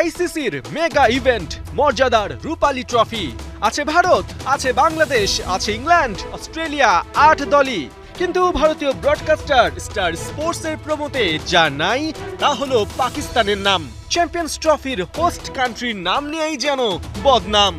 আইসিসির mega event মর্যাদার রূপালী trophy. আছে ভারত, আছে বাংলাদেশ, আছে ইংল্যান্ড, অস্ট্রেলিয়া, ৮ দলই। কিন্তু ভারতীয় ব্রডকাস্টার স্টার স্পোর্টসের প্রমোতে যা নাই তা হলো পাকিস্তানের নাম। চ্যাম্পিয়ন্স ট্রফির হোস্ট কান্ট্রির নাম নিয়েই যেন বদনাম।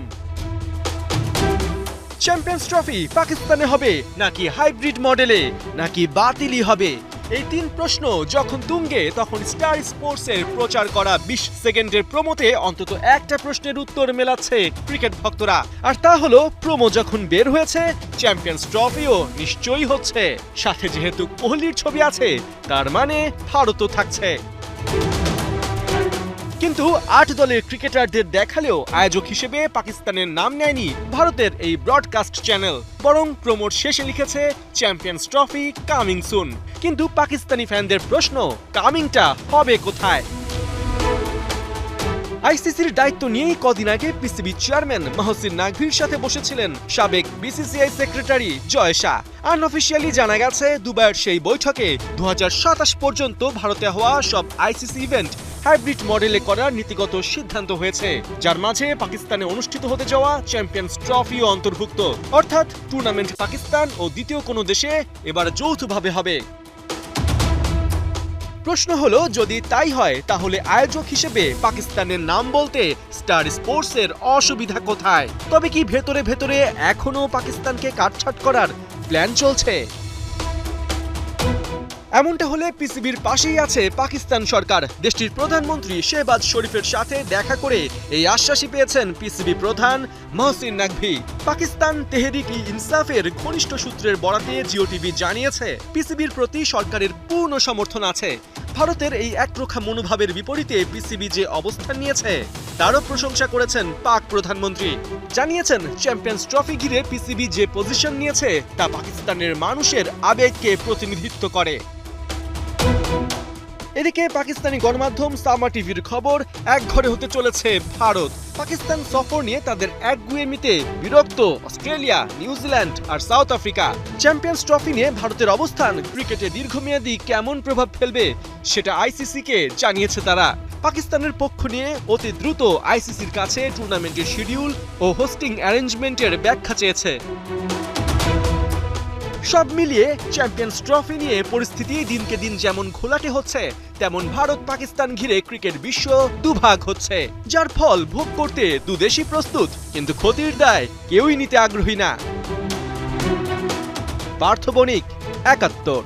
চ্যাম্পিয়ন্স ট্রফি পাকিস্তানে হবে নাকি হাইব্রিড মডেলে, নাকি বাতিলই হবে? এই তিন প্রশ্ন যখন তুঙ্গে, তখন স্টার স্পোর্টসের প্রচার করা ২০ সেকেন্ডের প্রোমোতে অন্তত একটা প্রশ্নের উত্তর মেলাচ্ছে ক্রিকেট ভক্তরা। আর তা হলো, প্রোমো যখন বের হয়েছে, চ্যাম্পিয়ন্স ট্রফিও নিশ্চয়ই হচ্ছে। সাথে যেহেতু কোহলির ছবি আছে, তার মানে ভারতও থাকছে। কিন্তু ৮ দলের ক্রিকেটারদের দেখালেও আয়োজক হিসেবে পাকিস্তানের নাম নেয়নি ভারতের এই ব্রডকাস্ট চ্যানেল। বরং প্রমোর শেষে লিখেছে চ্যাম্পিয়ন্স ট্রফি কামিং সুন। কিন্তু পাকিস্তানি ফ্যানদের প্রশ্ন, কামিংটা হবে কোথায়? আইসিসির দায়িত্ব নিয়েই কদিন আগে পিসিবি চেয়ারম্যান মহসিন নাকভির সাথে বসেছিলেন সাবেক বিসিসিআই সেক্রেটারি জয় শাহ। আনঅফিশিয়ালি জানা গেছে, দুবাইয়ের সেই বৈঠকে ২০২৭ পর্যন্ত ভারতে হওয়া সব আইসিসি ইভেন্ট হাইব্রিড মডেলে করার নীতিগত সিদ্ধান্ত হয়েছে, যার মাঝে পাকিস্তানে অনুষ্ঠিত হতে যাওয়া চ্যাম্পিয়ন্স ট্রফিও অন্তর্ভুক্ত। অর্থাৎ টুর্নামেন্ট পাকিস্তান ও দ্বিতীয় কোনো দেশে এবার যৌথভাবে হবে। প্রশ্ন হলো, যদি তাই হয় তাহলে আয়োজক হিসেবে পাকিস্তানের নাম বলতে স্টার স্পোর্টসের অসুবিধা কোথায়? তবে কি ভেতরে ভেতরে এখনো পাকিস্তানকে কাটছাট করার প্ল্যান চলছে? এমনটা হলে পিসিবির পাশেই আছে পাকিস্তান সরকার। দেশটির প্রধানমন্ত্রী শেহবাজ শরীফের সাথে দেখা করে এই আশ্বাসই পেয়েছেন পিসিবি প্রধান মহসিন নাকভি। পাকিস্তান তেহরিক-ই-ইনসাফের ঘনিষ্ঠ সূত্রের বরাতে জিও টিভি জানিয়েছে, পিসিবির প্রতি সরকারের পূর্ণ সমর্থন আছে। ভারতের এই একরোখা মনোভাবের বিপরীতে পিসিবি যে অবস্থান নিয়েছে তারও প্রশংসা করেছেন পাক প্রধানমন্ত্রী। জানিয়েছেন, চ্যাম্পিয়ন্স ট্রফি ঘিরে পিসিবি যে পজিশন নিয়েছে তা পাকিস্তানের মানুষের আবেগকে প্রতিনিধিত্ব করে। এদিকে পাকিস্তানি গণমাধ্যম সামা টিভির খবর, একঘরে হতে চলেছে ভারত। পাকিস্তান সফর নিয়ে তাদের একগুঁয়েমিতে বিরক্ত অস্ট্রেলিয়া, নিউজিল্যান্ড আর সাউথ আফ্রিকা। চ্যাম্পিয়ন্স ট্রফি নিয়ে ভারতের অবস্থান ক্রিকেটে দীর্ঘমেয়াদী কেমন প্রভাব ফেলবে সেটা আইসিসিকে জানিয়েছে তারা। পাকিস্তানের পক্ষ নিয়ে অতি দ্রুত আইসিসির কাছে টুর্নামেন্টের শিডিউল ও হোস্টিং অ্যারেঞ্জমেন্টের ব্যাখ্যা চেয়েছে। সব মিলিয়ে চ্যাম্পিয়ন্স ট্রফি নিয়ে পরিস্থিতি দিনকে দিন যেমন ঘোলাটে হচ্ছে, তেমন ভারত পাকিস্তান ঘিরে ক্রিকেট বিশ্ব দুভাগ হচ্ছে, যার ফল ভোগ করতে দুদেশই প্রস্তুত, কিন্তু ক্ষতির দায় কেউই নিতে আগ্রহী না। পার্থ বণিক, ৭১।